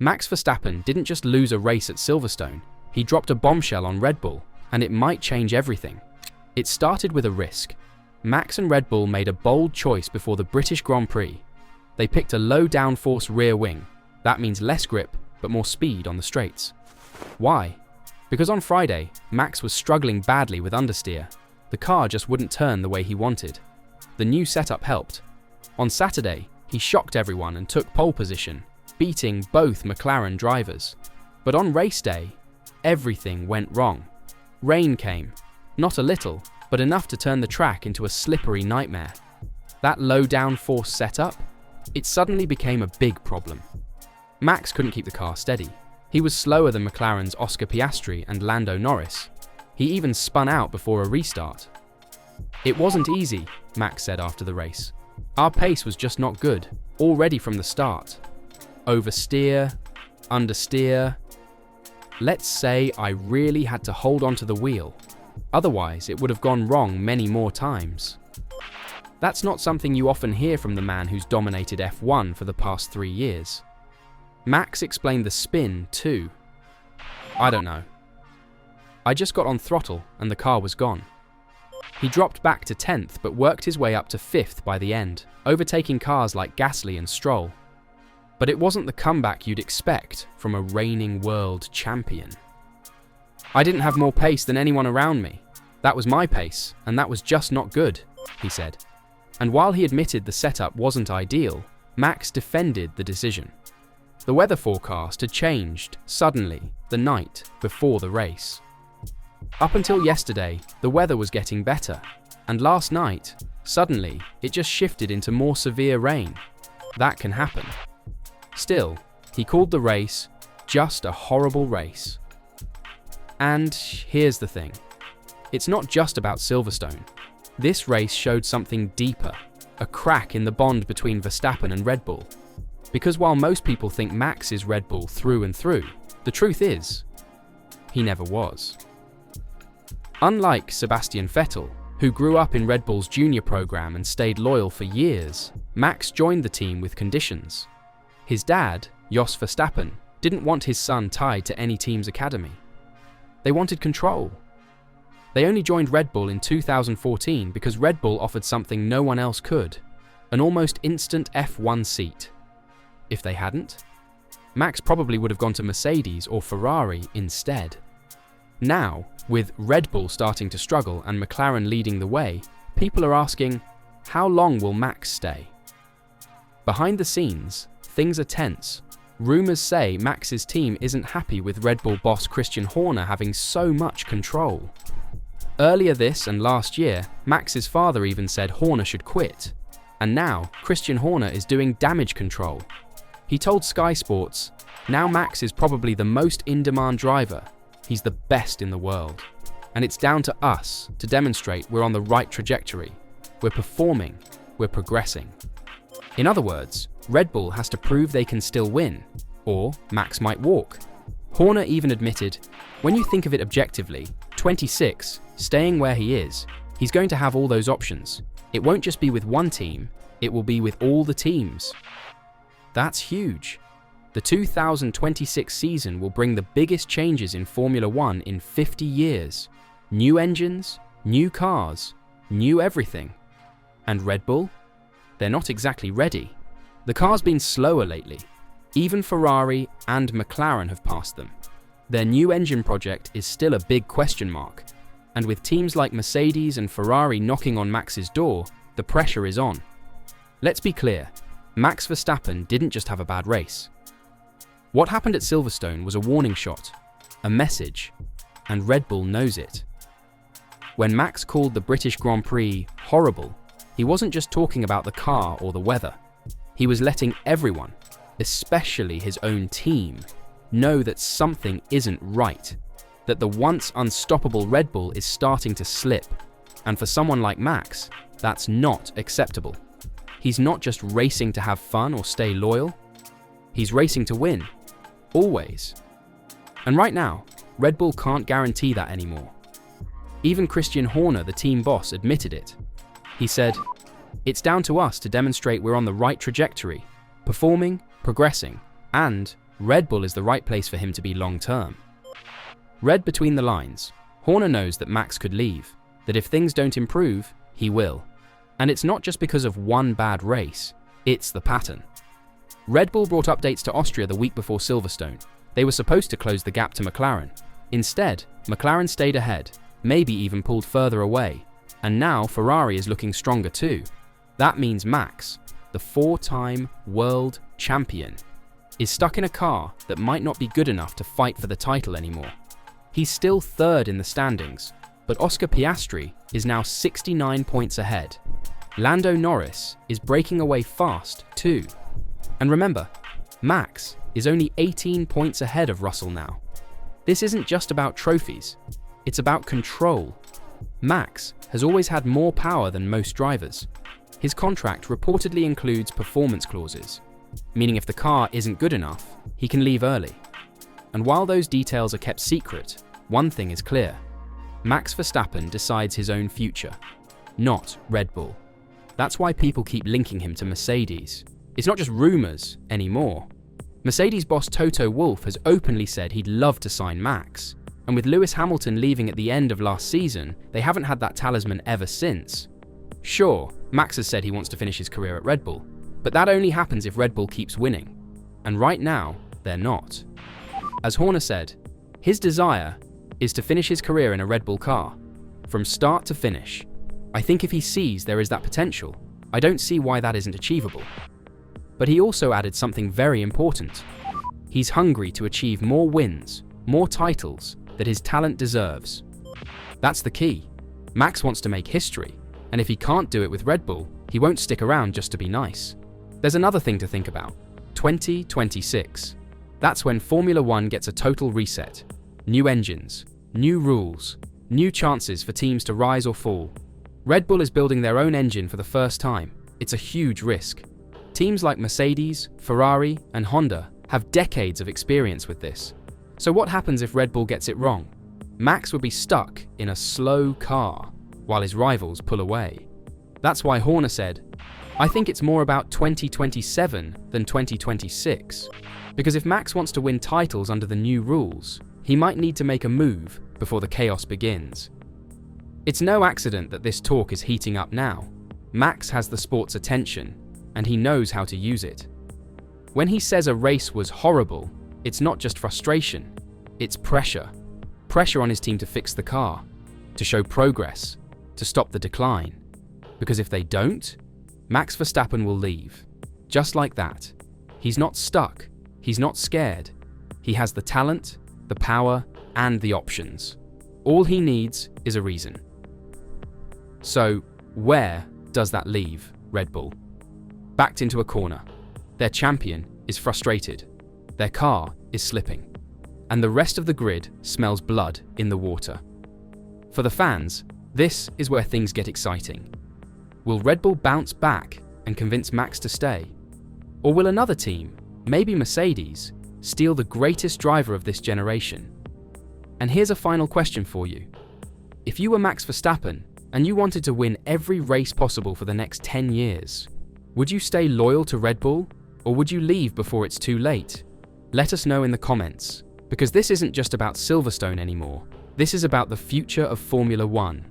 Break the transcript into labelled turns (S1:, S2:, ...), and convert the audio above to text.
S1: Max Verstappen didn't just lose a race at Silverstone, he dropped a bombshell on Red Bull, and it might change everything. It started with a risk. Max and Red Bull made a bold choice before the British Grand Prix. They picked a low-downforce rear wing. That means less grip, but more speed on the straights. Why? Because on Friday, Max was struggling badly with understeer. The car just wouldn't turn the way he wanted. The new setup helped. On Saturday, he shocked everyone and took pole position, beating both McLaren drivers. But on race day, everything went wrong. Rain came, not a little, but enough to turn the track into a slippery nightmare. That low-downforce setup, it suddenly became a big problem. Max couldn't keep the car steady. He was slower than McLaren's Oscar Piastri and Lando Norris. He even spun out before a restart. "It wasn't easy," Max said after the race. "Our pace was just not good, already from the start. Oversteer, understeer. Let's say I really had to hold onto the wheel. Otherwise, it would have gone wrong many more times." That's not something you often hear from the man who's dominated F1 for the past 3 years. Max explained the spin too. "I don't know. I just got on throttle and the car was gone." He dropped back to 10th but worked his way up to 5th by the end, overtaking cars like Gasly and Stroll. But it wasn't the comeback you'd expect from a reigning world champion. "I didn't have more pace than anyone around me. That was my pace, and that was just not good," he said. And while he admitted the setup wasn't ideal, Max defended the decision. The weather forecast had changed suddenly the night before the race. Up until yesterday, the weather was getting better, and last night, suddenly, it just shifted into more severe rain. That can happen. Still, he called the race just a horrible race. And here's the thing. It's not just about Silverstone. This race showed something deeper, a crack in the bond between Verstappen and Red Bull. Because while most people think Max is Red Bull through and through, the truth is, he never was. Unlike Sebastian Vettel, who grew up in Red Bull's junior program and stayed loyal for years, Max joined the team with conditions. His dad, Jos Verstappen, didn't want his son tied to any team's academy. They wanted control. They only joined Red Bull in 2014 because Red Bull offered something no one else could, an almost instant F1 seat. If they hadn't, Max probably would have gone to Mercedes or Ferrari instead. Now, with Red Bull starting to struggle and McLaren leading the way, people are asking, how long will Max stay? Behind the scenes, things are tense. Rumors say Max's team isn't happy with Red Bull boss Christian Horner having so much control. Earlier this and last year, Max's father even said Horner should quit. And now, Christian Horner is doing damage control. He told Sky Sports, "Now Max is probably the most in-demand driver. He's the best in the world. And it's down to us to demonstrate we're on the right trajectory. We're performing. We're progressing." In other words, Red Bull has to prove they can still win, or Max might walk. Horner even admitted, when you think of it objectively, 26, staying where he is, he's going to have all those options. It won't just be with one team, it will be with all the teams. That's huge. The 2026 season will bring the biggest changes in Formula One in 50 years. New engines, new cars, new everything. And Red Bull? They're not exactly ready. The car's been slower lately. Even Ferrari and McLaren have passed them. Their new engine project is still a big question mark. And with teams like Mercedes and Ferrari knocking on Max's door, the pressure is on. Let's be clear, Max Verstappen didn't just have a bad race. What happened at Silverstone was a warning shot, a message, and Red Bull knows it. When Max called the British Grand Prix horrible, he wasn't just talking about the car or the weather. He was letting everyone, especially his own team, know that something isn't right, that the once unstoppable Red Bull is starting to slip. And for someone like Max, that's not acceptable. He's not just racing to have fun or stay loyal. He's racing to win. Always. And right now, Red Bull can't guarantee that anymore. Even Christian Horner, the team boss, admitted it. He said, "It's down to us to demonstrate we're on the right trajectory, performing, progressing, and Red Bull is the right place for him to be long-term. Read between the lines, Horner knows that Max could leave, that if things don't improve, he will. And it's not just because of one bad race, it's the pattern. Red Bull brought updates to Austria the week before Silverstone. They were supposed to close the gap to McLaren. Instead, McLaren stayed ahead, maybe even pulled further away. And now Ferrari is looking stronger too. That means Max, the four-time world champion, is stuck in a car that might not be good enough to fight for the title anymore. He's still third in the standings, but Oscar Piastri is now 69 points ahead. Lando Norris is breaking away fast too. And remember, Max is only 18 points ahead of Russell now. This isn't just about trophies, it's about control. Max has always had more power than most drivers. His contract reportedly includes performance clauses, meaning if the car isn't good enough, he can leave early. And while those details are kept secret, one thing is clear. Max Verstappen decides his own future, not Red Bull. That's why people keep linking him to Mercedes. It's not just rumors anymore. Mercedes boss Toto Wolff has openly said he'd love to sign Max. And with Lewis Hamilton leaving at the end of last season, they haven't had that talisman ever since. Sure, Max has said he wants to finish his career at Red Bull, but that only happens if Red Bull keeps winning. And right now, they're not. As Horner said, his desire is to finish his career in a Red Bull car, from start to finish. I think if he sees there is that potential, I don't see why that isn't achievable. But he also added something very important. He's hungry to achieve more wins, more titles that his talent deserves. That's the key. Max wants to make history, and if he can't do it with Red Bull, he won't stick around just to be nice. There's another thing to think about. 2026. That's when Formula One gets a total reset. New engines, new rules, new chances for teams to rise or fall. Red Bull is building their own engine for the first time. It's a huge risk. Teams like Mercedes, Ferrari, and Honda have decades of experience with this. So what happens if Red Bull gets it wrong? Max would be stuck in a slow car while his rivals pull away. That's why Horner said, I think it's more about 2027 than 2026. Because if Max wants to win titles under the new rules, he might need to make a move before the chaos begins. It's no accident that this talk is heating up now. Max has the sport's attention, and he knows how to use it. When he says a race was horrible, it's not just frustration, it's pressure. Pressure on his team to fix the car, to show progress, to stop the decline. Because if they don't, Max Verstappen will leave. Just like that. He's not stuck, he's not scared. He has the talent, the power, and the options. All he needs is a reason. So, where does that leave Red Bull? Backed into a corner. Their champion is frustrated. Their car is slipping. And the rest of the grid smells blood in the water. For the fans, this is where things get exciting. Will Red Bull bounce back and convince Max to stay? Or will another team, maybe Mercedes, steal the greatest driver of this generation? And here's a final question for you. If you were Max Verstappen and you wanted to win every race possible for the next 10 years, would you stay loyal to Red Bull, or would you leave before it's too late? Let us know in the comments, because this isn't just about Silverstone anymore. This is about the future of Formula One.